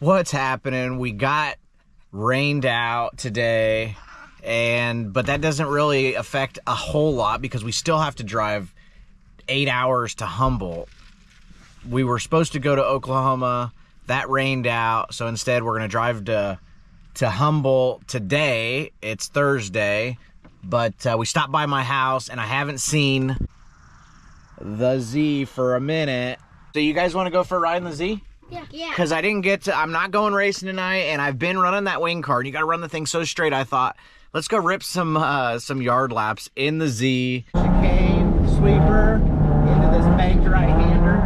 What's happening? We got rained out today, but that doesn't really affect a whole lot because we still have to drive 8 hours to Humboldt. We were supposed to go to Oklahoma. That rained out, so instead we're gonna drive to Humboldt today. It's Thursday, but we stopped by my house and I haven't seen the Z for a minute. So you guys want to go for a ride in the Z? Yeah. Because I didn't get to, I'm not going racing tonight, and I've been running that wing cart. You got to run the thing so straight. I thought, let's go rip some yard laps in the Z. Chicane, sweeper, into this banked right-hander.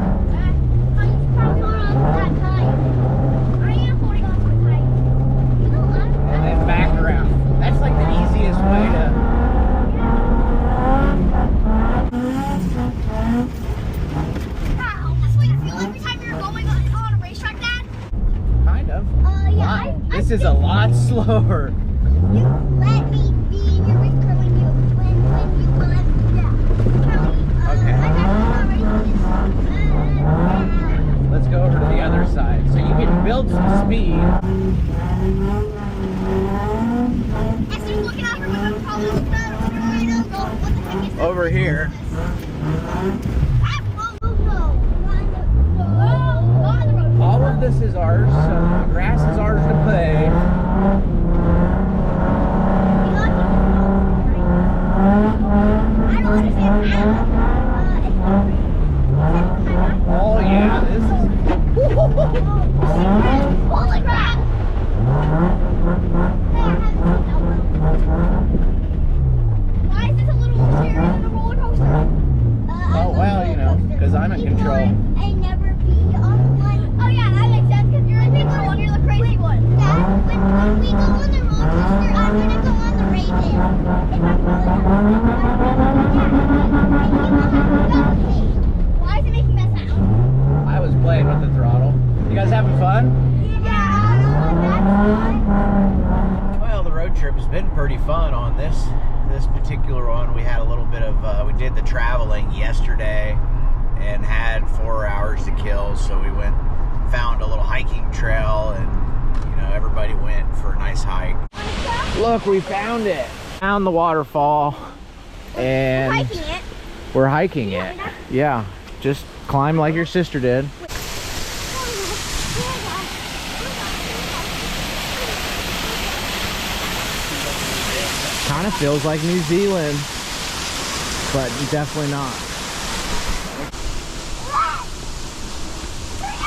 And then back around. That's like the easiest way to... This is a lot slower. You let me be in your race car when you want. Yeah. Okay. Let's go over to the other side so you can build some speed. Over here. All of this is ours, so the grass is ours to play. Oh yeah, this is... Holy crap! Why is this a little more scary than a roller coaster? Oh well, you know, because I'm in control. And never be on one. Oh yeah, that makes sense because you're the big one, you're the crazy one. Dad, when we go on the roller coaster, I'm gonna go on the Raven. Why is it making that sound? I was playing with the throttle. You guys having fun? Yeah. Well, the road trip has been pretty fun on this particular one. We had a little bit of, we did the traveling yesterday and had 4 hours to kill, so we found a little hiking trail, and you know, everybody went for a nice hike. Look, we found it. Found the waterfall, and we're hiking it. Yeah, just climb like your sister did. Kind of feels like New Zealand, but definitely not.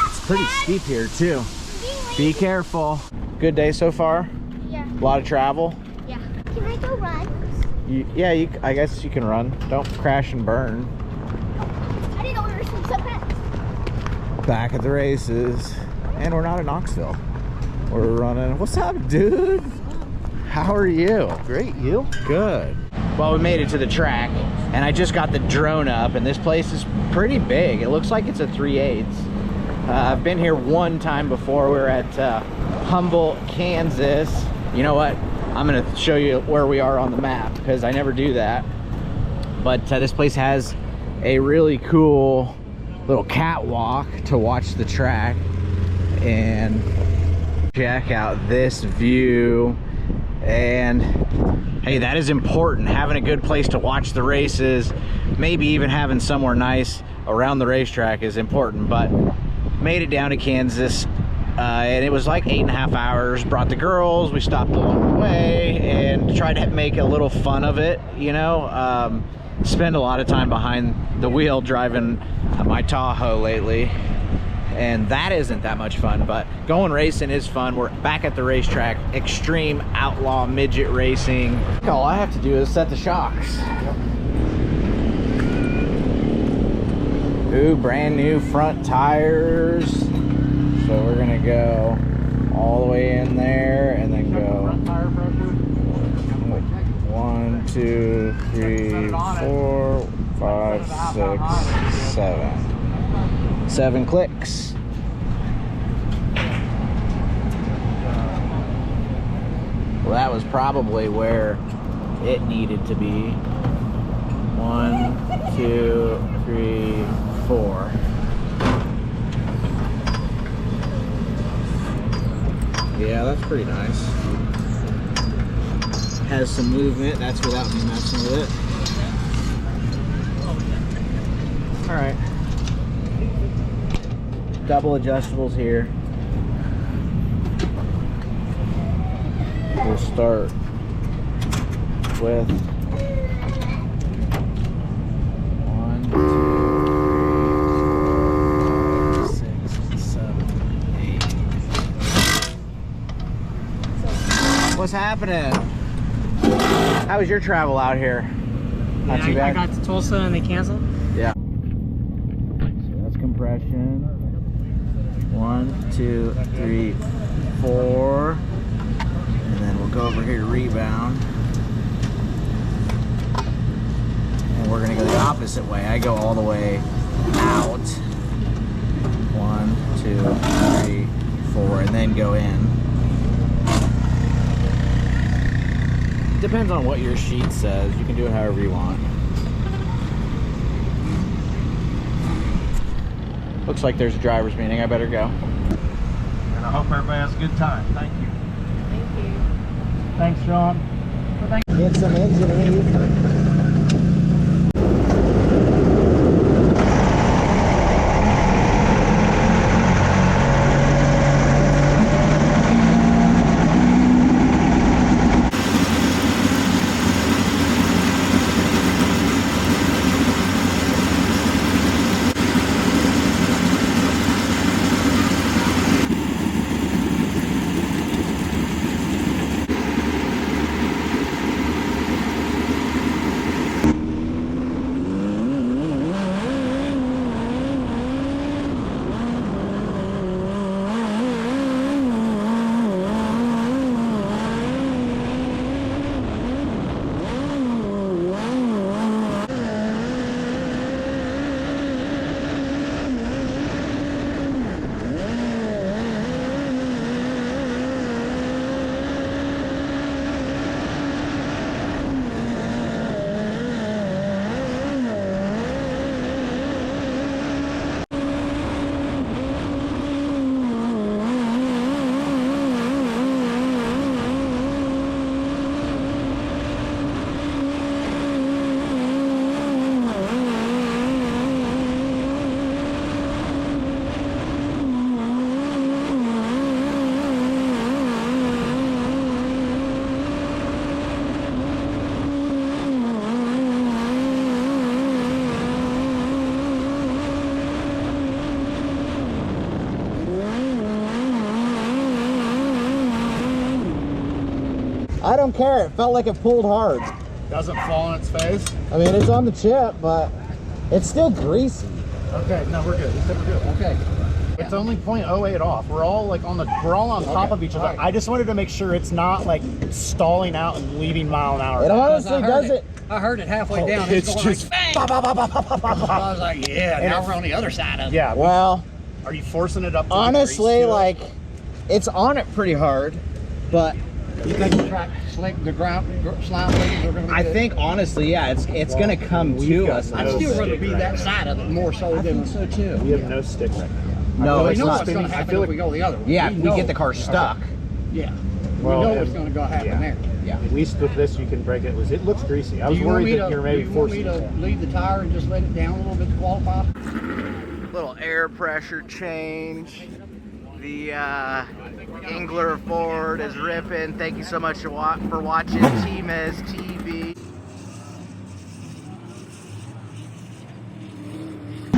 It's pretty steep here too. Be careful. Good day so far? Yeah. A lot of travel? Yeah. Can I go run? Yeah, I guess you can run. Don't crash and burn. I didn't know we were so fast. Back at the races. And we're not in Knoxville. We're running. What's up, dude? How are you? Great, you? Good. Well, we made it to the track, and I just got the drone up, and this place is pretty big. It looks like it's a 3/8. I've been here one time before. We were at Humboldt, Kansas. You know what? I'm gonna show you where we are on the map because I never do that. But this place has a really cool little catwalk to watch the track, and check out this view. And hey, that is important. Having a good place to watch the races, maybe even having somewhere nice around the racetrack is important. But made it down to Kansas, and it was like 8.5 hours. Brought the girls, we stopped along the way and tried to make a little fun of it, you know. Spend a lot of time behind the wheel driving my Tahoe lately, and that isn't that much fun, but going racing is fun. We're back at the racetrack, extreme outlaw midget racing. All I have to do is set the shocks. Ooh, brand new front tires. So we're gonna go all the way in there and then go 1, 2, 3, 4, 5, 6, 7. 7 clicks. Well, that was probably where it needed to be. 1, 2, 3, 4. Yeah, that's pretty nice. Has some movement. That's without me messing with it. All right. Double adjustables here. We'll start with 1, 2, 6, 7, 8. What's happening? How was your travel out here? Not too bad. I got to Tulsa and they canceled. Yeah. So that's compression. 1, 2, 3, 4. And then we'll go over here to rebound. And we're gonna go the opposite way. I go all the way out. 1, 2, 3, 4, and then go in. Depends on what your sheet says. You can do it however you want. Looks like there's a driver's meeting. I better go. And I hope everybody has a good time. Thank you. Thanks, John. Get some engine in. I don't care. It felt like it pulled hard. Doesn't fall on its face. I mean, it's on the chip, but it's still greasy. Okay, no, we're good. We're good. Okay. It's only 0.08 off. We're all like we're all on top of each other. Right. I just wanted to make sure it's not like stalling out and leaving mile an hour. It honestly doesn't. I heard it halfway down. It's going just like, ba, ba, ba, ba, ba, ba, ba, ba. I was like, yeah, And now it's- we're on the other side of it. Yeah. Well, Are you forcing it up? To honestly, the grease like, it's on it pretty hard, but You think the track slick, the ground slime lanes are going to be I good? think honestly, yeah, it's gonna come we've to got us. no I'd still rather stick be right that now. side of it more so than. so too. We have no stick right now. No, We it's know not. what's going to I happen feel if we go the other way. Yeah, We we know. get the car stuck. Yeah. Well, we know and- what's going to go happen yeah. there. Yeah. At least with this, you can break it. It looks greasy. I was Do you want worried me that to, you're maybe do you want forcing me to it. leave the tire and just let it down a little bit to qualify? Little air pressure change. The Engler Ford is ripping. Thank you so much for watching Tmeztv.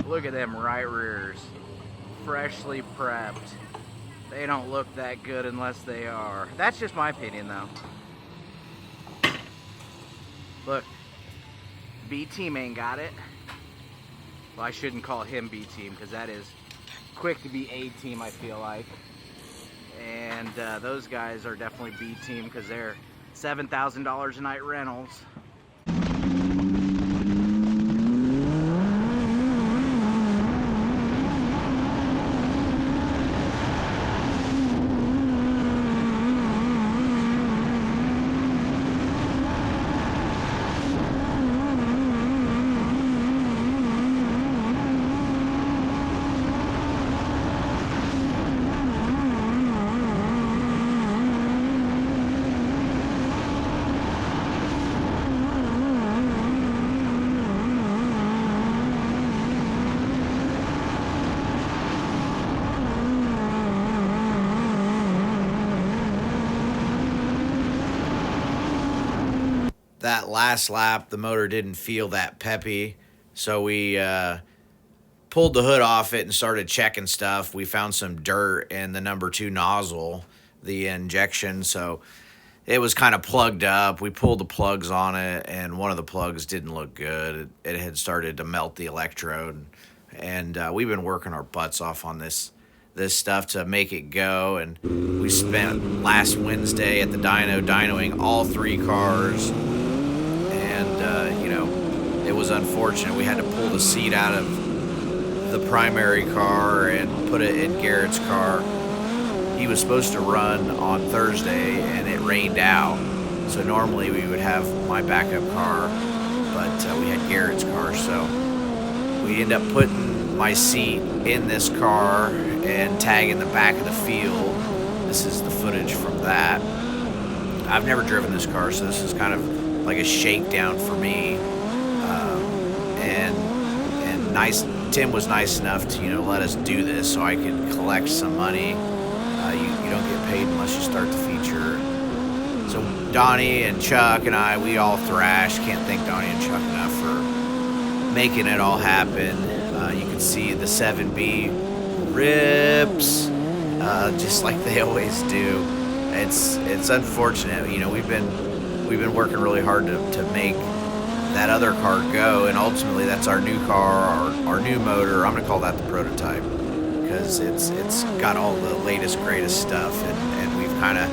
Look at them right rears, freshly prepped. They don't look that good unless they are. That's just my opinion though. Look, B-Team ain't got it. Well, I shouldn't call him B-Team because that is quick to be A-Team, I feel like. And those guys are definitely B-Team because they're $7,000 a night rentals. that last lap, the motor didn't feel that peppy. So we pulled the hood off it and started checking stuff. We found some dirt in the number 2 nozzle, the injection. So it was kind of plugged up. We pulled the plugs on it, and one of the plugs didn't look good. It had started to melt the electrode. And we've been working our butts off on this stuff to make it go. And we spent last Wednesday at the dynoing all 3 cars. And, you know, it was unfortunate. We had to pull the seat out of the primary car and put it in Garrett's car. He was supposed to run on Thursday, and it rained out. So normally we would have my backup car, but we had Garrett's car. So we ended up putting my seat in this car and tagging the back of the field. This is the footage from that. I've never driven this car, so this is kind of like a shakedown for me. And nice. Tim was nice enough to, you know, let us do this so I could collect some money. You don't get paid unless you start the feature. So Donnie and Chuck and I, we all thrashed. Can't thank Donnie and Chuck enough for making it all happen. You can see the 7B rips, just like they always do. It's unfortunate. You know, we've been working really hard to make that other car go, and ultimately that's our new car, our new motor. I'm gonna call that the prototype, because it's got all the latest, greatest stuff, and we've kind of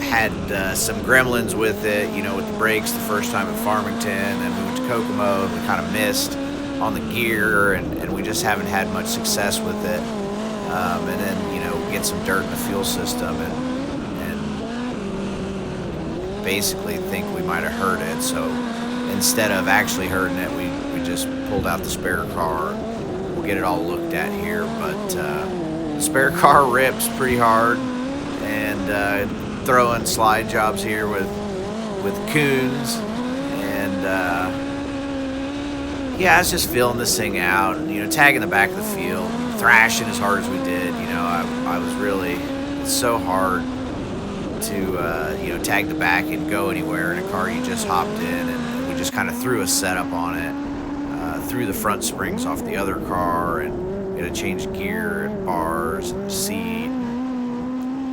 had some gremlins with it, you know, with the brakes the first time at Farmington, and we went to Kokomo, and we kind of missed on the gear, and we just haven't had much success with it. And then, you know, get some dirt in the fuel system, and basically think we might have hurt it. So instead of actually hurting it, we just pulled out the spare car. We'll get it all looked at here, but the spare car rips pretty hard, and throwing slide jobs here with Coons, and yeah, I was just feeling this thing out, and, you know, tagging the back of the field, thrashing as hard as we did. You know, I was really, it's so hard to you know, tag the back and go anywhere in a car you just hopped in, and we just kind of threw a setup on it, threw the front springs off the other car, and we had to change gear and bars and seat.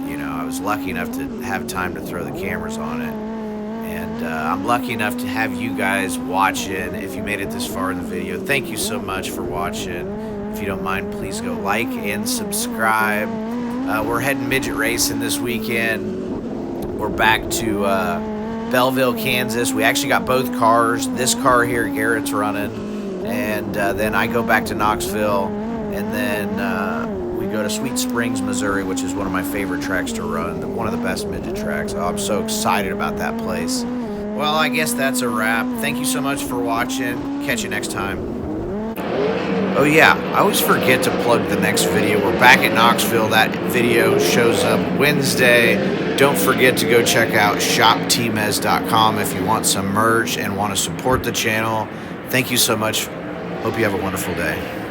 You know, I was lucky enough to have time to throw the cameras on it, and I'm lucky enough to have you guys watching. If you made it this far in the video, thank you so much for watching. If you don't mind, please go like and subscribe. We're heading midget racing this weekend. We're back to Belleville, Kansas. We actually got both cars. This car here, Garrett's running, and then I go back to Knoxville, and then we go to Sweet Springs, Missouri, which is one of my favorite tracks to run, one of the best midget tracks. Oh, I'm so excited about that place. Well, I guess that's a wrap. Thank you so much for watching. Catch you next time. Oh yeah, I always forget to plug the next video. We're back at Knoxville. That video shows up Wednesday. Don't forget to go check out shoptmez.com if you want some merch and want to support the channel. Thank you so much. Hope you have a wonderful day.